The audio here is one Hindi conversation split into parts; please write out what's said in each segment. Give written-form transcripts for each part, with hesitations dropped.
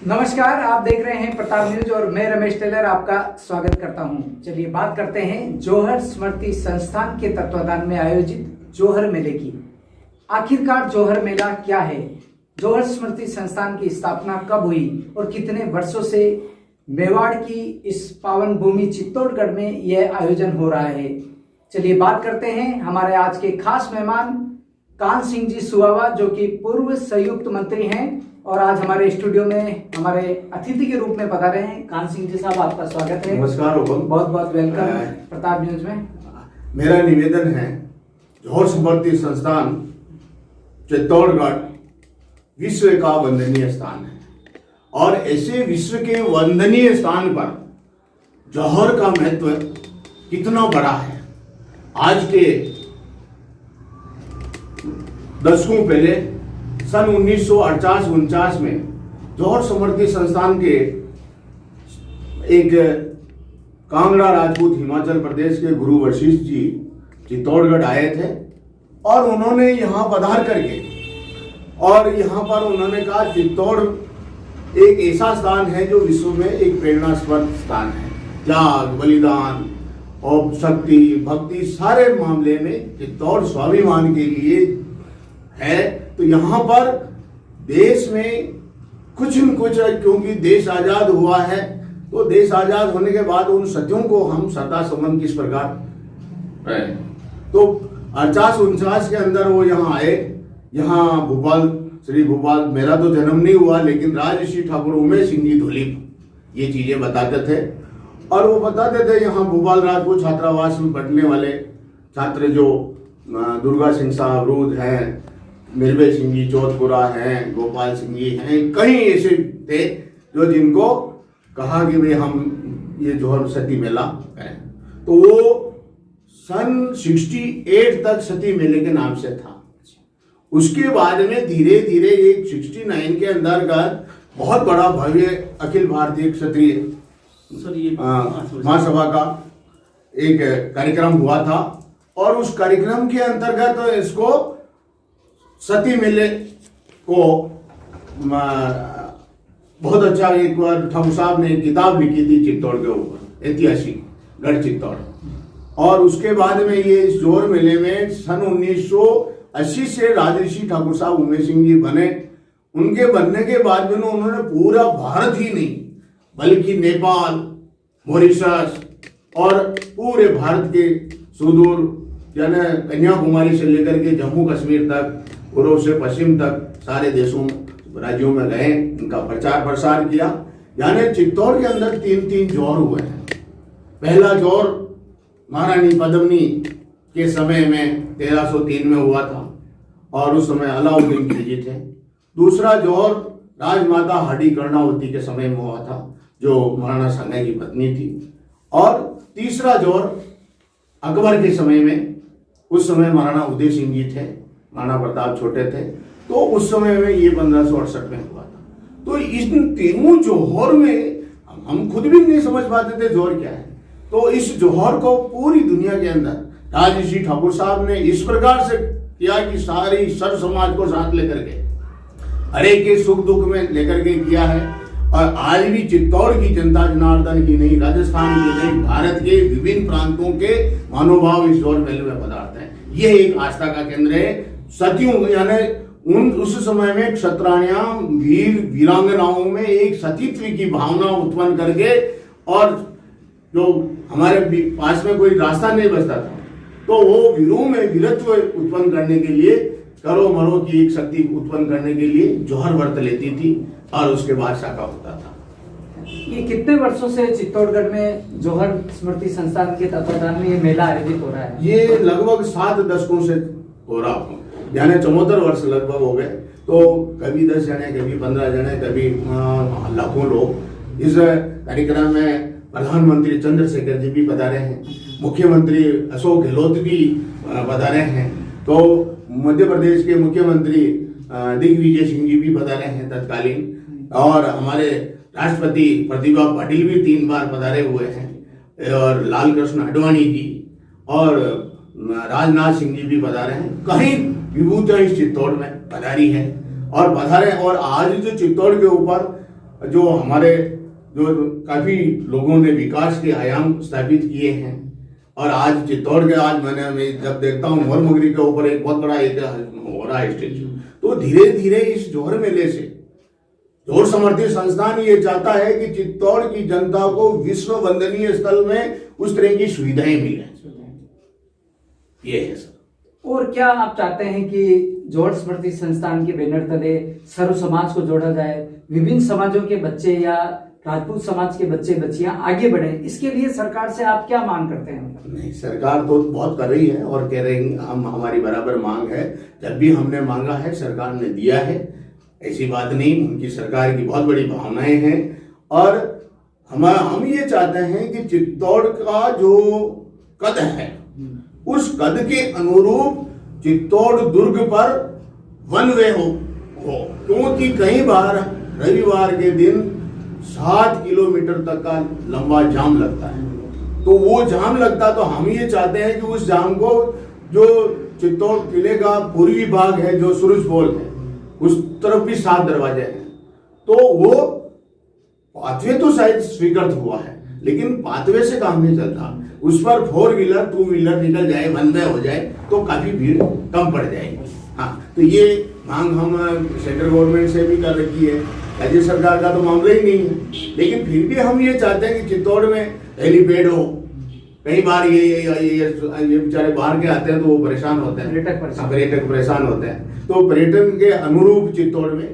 नमस्कार, आप देख रहे हैं प्रताप न्यूज और मैं रमेश टेलर आपका स्वागत करता हूं। चलिए बात करते हैं जौहर स्मृति संस्थान के तत्वाधान में आयोजित जौहर मेले की। आखिरकार जौहर मेला क्या है, जौहर स्मृति संस्थान की स्थापना कब हुई और कितने वर्षों से मेवाड़ की इस पावन भूमि चित्तौड़गढ़ में यह आयोजन हो रहा है। चलिए बात करते हैं हमारे आज के खास मेहमान कान सिंह जी सुहावा, जो कि पूर्व संयुक्त मंत्री हैं और आज हमारे स्टूडियो में हमारे अतिथि के रूप में पधारे हैं। कान सिंह जी साहब, आपका स्वागत है। नमस्कार, बहुत बहुत वेलकम प्रताप न्यूज में। मेरा निवेदन है, जौहर स्मृति संस्थान चित्तौड़गढ़ विश्व का वंदनीय स्थान है और ऐसे विश्व के वंदनीय स्थान पर जौहर का महत्व कितना बड़ा है। आज के दशकों पहले सन 1948-49 में जौहर स्मृति संस्थान के एक कांगड़ा राजपूत हिमाचल प्रदेश के गुरु वशिष्ठ जी चित्तौड़गढ़ आए थे और उन्होंने यहाँ पधार करके और यहाँ पर उन्होंने कहा चित्तौड़ एक ऐसा स्थान है जो विश्व में एक प्रेरणास्पद स्थान है। त्याग, बलिदान और शक्ति, भक्ति सारे मामले में चित्तौड़ स्वाभिमान के लिए है। तो यहाँ पर देश में कुछ न कुछ, क्योंकि देश आजाद हुआ है तो देश आजाद होने के बाद उन सत्यों को हम श्रद्धा सुमन किस प्रकार है। तो 48-49 के अंदर वो यहाँ आए। यहाँ भोपाल, श्री भोपाल, मेरा तो जन्म नहीं हुआ लेकिन राजऋषि ठाकुर उमेश सिंह जी धुलीप ये चीजें बताते थे और वो बताते थे यहाँ भोपाल राजपूत छात्रावास में पढ़ने वाले छात्र जो दुर्गा सिंह साहब रूद हैं, निर्भय सिंह जी चौथपुरा हैं, गोपाल सिंह जी हैं, कई ऐसे थे जो जिनको कहा कि भाई हम ये जौहर सती मेला करें। तो वो सन 68 तक सती मेले के नाम से था। उसके बाद में धीरे धीरे एक 69 के अंदर का बहुत बड़ा भव्य अखिल भारतीय क्षत्रिय महासभा का एक कार्यक्रम हुआ था और उस कार्यक्रम के अंतर्गत तो इसको सती मेले को बहुत अच्छा, एक बार ठाकुर साहब ने एक किताब लिखी थी चित्तौड़ के ऊपर, ऐतिहासिक गढ़ चित्तौड़। और उसके बाद में ये इस जौहर मेले में सन 1980 से राजऋषि ठाकुर साहब उमेश सिंह जी बने। उनके बनने के बाद में उन्होंने पूरा भारत ही नहीं बल्कि नेपाल, मॉरिशस और पूरे भारत के सुदूर यानी कन्याकुमारी से लेकर के जम्मू कश्मीर तक, पूर्व से पश्चिम तक सारे देशों राज्यों में गए, उनका प्रचार प्रसार किया। यानी चित्तौड़ के अंदर 3 जौहर हुए हैं। पहला जौहर महारानी पद्मिनी के समय में 1303 में हुआ था और उस समय अलाउद्दीन खिलजी थे। दूसरा जौहर राजमाता हाडी कर्णावती के समय में हुआ था जो महाराणा सांगा की पत्नी थी। और तीसरा जौहर अकबर के समय में, उस समय महाराणा उदय सिंह जी थे, महाराणा प्रताप छोटे थे, तो उस समय में ये 1568 में हुआ था। तो इन तीनों जौहर में हम खुद भी नहीं समझ पाते थे जौहर क्या है। तो इस जौहर को पूरी दुनिया के अंदर राजऋषि ठाकुर साहब ने इस प्रकार से किया कि सारी सर्व समाज को साथ लेकर के, हर एक के सुख दुख में लेकर के किया है। और आज भी चित्तौड़ की जनता जनार्दन की नहीं, राजस्थान की नहीं, भारत के विभिन्न प्रांतों के महानुभाव इस जौहर मेले में पधारते हैं। यह एक आस्था का केंद्र है। सतियों यानी उस समय में क्षत्राणियां, वीर वीरांगनाओं में एक सतीत्व की भावना उत्पन्न करके, और जो हमारे पास में कोई रास्ता नहीं बचता था तो वो वीरों में वीरत्व उत्पन्न करने के लिए, करो मरो की एक शक्ति उत्पन्न करने के लिए जौहर व्रत लेती थी और उसके बाद शाखा होता था। ये कितने वर्षों से चित्तौड़गढ़ में जौहर स्मृति संस्थान के तत्वाधान में ये मेला आयोजित हो रहा है? ये लगभग 7 दशकों से हो रहा है, यानी 74 वर्ष लगभग हो गए। तो कभी 10 जने, कभी 15 जने, कभी लाखों लोग इस कार्यक्रम में। प्रधानमंत्री चंद्रशेखर जी भी पधारे हैं, मुख्यमंत्री अशोक गहलोत भी पधारे हैं, तो मध्य प्रदेश के मुख्यमंत्री दिग्विजय सिंह जी भी पधारे हैं तत्कालीन, और हमारे राष्ट्रपति प्रतिभा पाटिल भी 3 बार पधारे हुए हैं, और लाल कृष्ण आडवाणी जी और राजनाथ सिंह जी भी पधारे हैं। कहीं विभूतियां इस चित्तौड़ में पधारी है और पधारे। और आज जो चित्तौड़ के ऊपर जो हमारे जो काफी लोगों ने विकास के आयाम स्थापित किए हैं। और आज चित्तौड़ के आज मैं जब देखता हूँ मोर मुगरी के ऊपर एक बहुत बड़ा एक हो रहा है स्टेचू, तो धीरे धीरे इस जोहर मेले से जोहर समर्थी संस्थान ये चाहता है कि चित्तौड़ की जनता को विश्व वंदनीय स्थल में उस तरह की सुविधाएं मिले। ये है सर। और क्या आप चाहते हैं कि जोहर स्मृति संस्थान के बैनर तले सर्व समाज को जोड़ा जाए, विभिन्न समाजों के बच्चे या राजपूत समाज के बच्चे बच्चियां आगे बढ़े, इसके लिए सरकार से आप क्या मांग करते हैं? नहीं, सरकार तो बहुत कर रही है और कह रही हम हमारी बराबर मांग है। जब भी हमने मांगा है सरकार ने दिया है, ऐसी बात नहीं। उनकी सरकार की बहुत बड़ी भावनाएं हैं और हम ये चाहते हैं कि चित्तौड़ का जो कद है उस कद के अनुरूप चित्तौड़ दुर्ग पर वन वे हो, क्योंकि कई बार रविवार के दिन 7 किलोमीटर तक का लंबा जाम लगता है। तो वो जाम लगता, तो हम ये चाहते हैं कि उस जाम को, जो चित्तौड़ किले का पूर्वी भाग है जो सूरज पोल है, उस तरफ भी 7 दरवाजे हैं, तो वो पाथवे तो शायद स्वीकृत हुआ है, लेकिन पाथवे से काम नहीं चलता। उस पर 4 व्हीलर 2 व्हीलर निकल जाए, वन वे हो जाए, तो काफी भीड़ कम पड़ जाएगी। हाँ, तो ये मांग हम सेंट्रल गवर्नमेंट से भी कर रखी है। राज्य सरकार का तो मामला ही नहीं है, लेकिन फिर भी हम ये चाहते हैं कि चित्तौड़ में हेलीपैड हो। कई बार ये बेचारे बाहर के आते हैं तो वो परेशान होते हैं, पर्यटक परेशान होते हैं। तो पर्यटन के अनुरूप चित्तौड़ में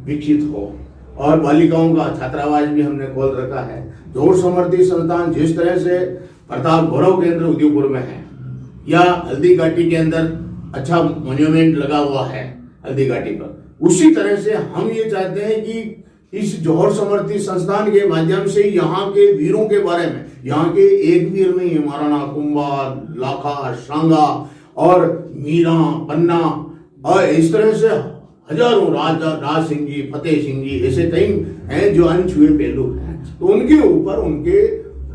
विकसित हो। और बालिकाओं का छात्रावास भी हमने खोल रखा है। जोहर समर्थी संस्थान जिस तरह से प्रताप गौरव केंद्र उदयपुर में है, या हल्दी घाटी के अंदर अच्छा मॉन्यूमेंट लगा हुआ है हल्दी घाटी पर, उसी तरह से हम ये चाहते हैं कि इस जोहर समर्थी संस्थान के माध्यम से यहाँ के वीरों के बारे में, यहाँ के एक वीर नहीं है, महाराणा कुंभा, लाखा, शांगा और मीरा, पन्ना, और इस तरह से हजारों राज सिंह जी, फतेह सिंह जी, ऐसे कई हैं जो अनछुए पहलू हैं। तो उनके ऊपर उनके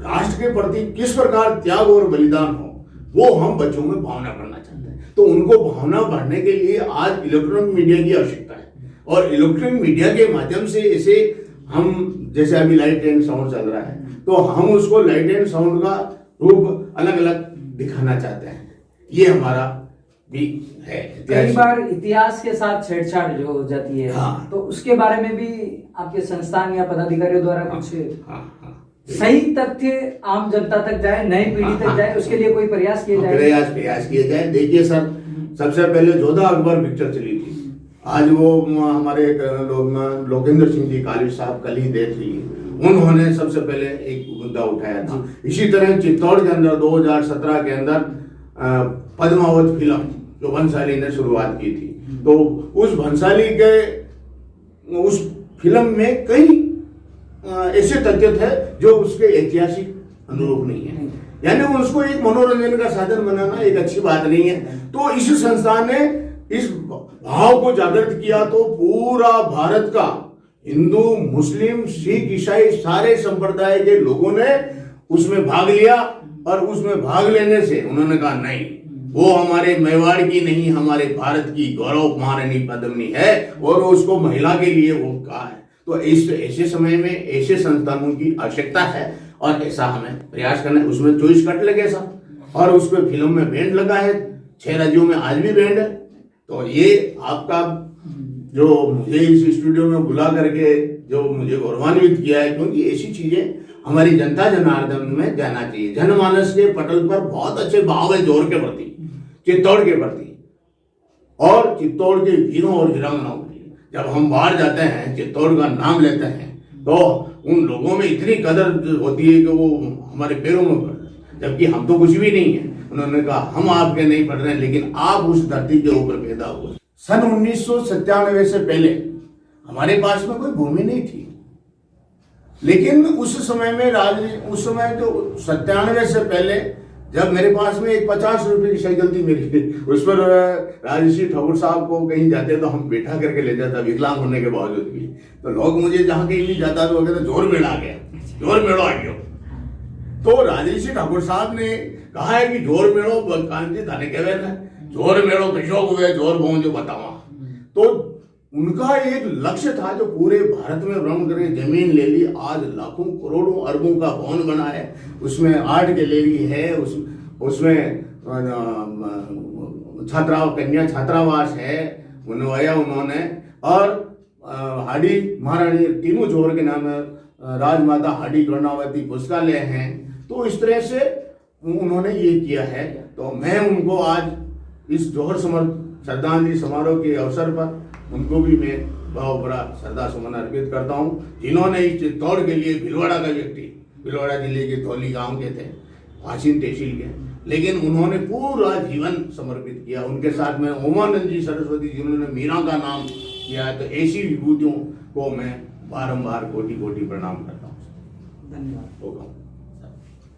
राष्ट्र के प्रति किस प्रकार त्याग और बलिदान हो, वो हम बच्चों में भावना करना चाहते हैं। तो उनको भावना बढ़ने के लिए आज इलेक्ट्रॉनिक मीडिया की आवश्यकता है, और इलेक्ट्रॉनिक मीडिया के माध्यम से ऐसे हम, जैसे अभी लाइट एंड साउंड चल रहा है, तो हम उसको लाइट एंड साउंड का रूप अलग अलग दिखाना चाहते हैं। ये हमारा भी है। कई बार इतिहास के साथ छेड़छाड़ जो हो जाती है, हाँ। तो उसके बारे में भी आपके संस्थान या पदाधिकारियों द्वारा कुछ सही तथ्य आम जनता तक जाए, नई पीढ़ी तक जाए, उसके लिए कोई प्रयास किए जाए? प्रयास किए जाए। देखिए सर, सबसे पहले जोधा अकबर पिक्चर चली थी। आज वो हमारे लोकेंद्र सिंह जी काली साहब कल ही डेथ हुई, उन्होंने सबसे पहले एक मुद्दा उठाया था। इसी तरह चित्तौड़ के अंदर 2017 के अंदर पद्मावत फिल्म जो भंसाली ने शुरुआत की थी, तो उस भंसाली के उस फिल्म में कई ऐसे तथ्य थे जो उसके ऐतिहासिक अनुरूप नहीं है, यानी उसको एक मनोरंजन का साधन बनाना एक अच्छी बात नहीं है। तो इस संस्थान ने इस भाव को जागृत किया, तो पूरा भारत का हिंदू, मुस्लिम, सिख, ईसाई सारे संप्रदाय के लोगों ने उसमें भाग लिया, और उसमें भाग लेने से उन्होंने कहा नहीं, वो हमारे मेवाड़ की नहीं, हमारे भारत की गौरव महारानी पद्मिनी है, और उसको महिला के लिए वो कहा है। तो ऐसे समय में ऐसे संस्थानों की आवश्यकता है, और ऐसा हमें प्रयास करना है। उसमें 24 कट लगे साहब, और उसमें फिल्म में बैंड लगा है, 6 राज्यों में आज भी बैंड है। तो ये आपका जो मुझे इस स्टूडियो में बुला करके जो मुझे गौरवान्वित किया है, क्योंकि ऐसी चीजें हमारी जनता जनार्दन में जाना चाहिए। जनमानस के पटल पर बहुत अच्छे भाव है जोहर के प्रति, चित्तौड़ के प्रति, और चित्तौड़ के वीरों और वीरांगनाओं के लिए। जब हम बाहर जाते हैं, चित्तौड़ का नाम लेते हैं, तो उन लोगों में इतनी कदर होती है कि वो हमारे पैरों में पड़ रहे, जबकि हम तो कुछ भी नहीं है। उन्होंने कहा हम आपके नहीं पढ़ रहे हैं, लेकिन आप उस धरती के ऊपर पैदा हुए। सन 1997 से पहले हमारे पास में कोई भूमि नहीं थी, लेकिन उस समय में उस समय जो 97 से पहले जब मेरे पास में एक 50 रुपए की साइकिल थी मेरी, उस पर राजश्री ठाकुर साहब को कहीं जाते तो हम बैठा करके ले जाता, विकलांग होने के बावजूद भी। तो लोग मुझे जहाँ कहीं भी जाता तो वो कहते जोहर मेला आ गया, जोहर मेलो आ गया। तो राजश्री ठाकुर साहब ने कहा है कि जोहर मेलो कांति थाने कहवे ना, जोहर मेलो कशोक हुए जोहर बहु जो बतावा। तो उनका एक लक्ष्य था जो पूरे भारत में भ्रमण करके जमीन ले ली, आज लाखों करोड़ों अरबों का भवन बना है, उसमें आर्ट गैलरी है, उसमें कन्या छात्रावास है बनवाया उन्होंने, और हाडी महारानी तीनों जोहर के नाम है, राजमाता हाडी कर्णावती पुस्तकालय हैं। तो इस तरह से उन्होंने ये किया है। तो मैं उनको आज इस जोहर श्रद्धांजलि समारोह के अवसर पर उनको भी मैं बहुत बड़ा श्रद्धा सुमन अर्पित करता हूँ, जिन्होंने इस चित्तौड़ के लिए भिलवाड़ा का व्यक्ति, भिलवाड़ा जिले के धौली गांव के थे, आसीन तहसील के, लेकिन उन्होंने पूरा जीवन समर्पित किया। उनके साथ में उमानंद जी सरस्वती जिन्होंने मीरा का नाम किया है। तो ऐसी विभूतियों को मैं बारंबार कोटि कोटि प्रणाम करता हूँ। धन्यवाद। होगा।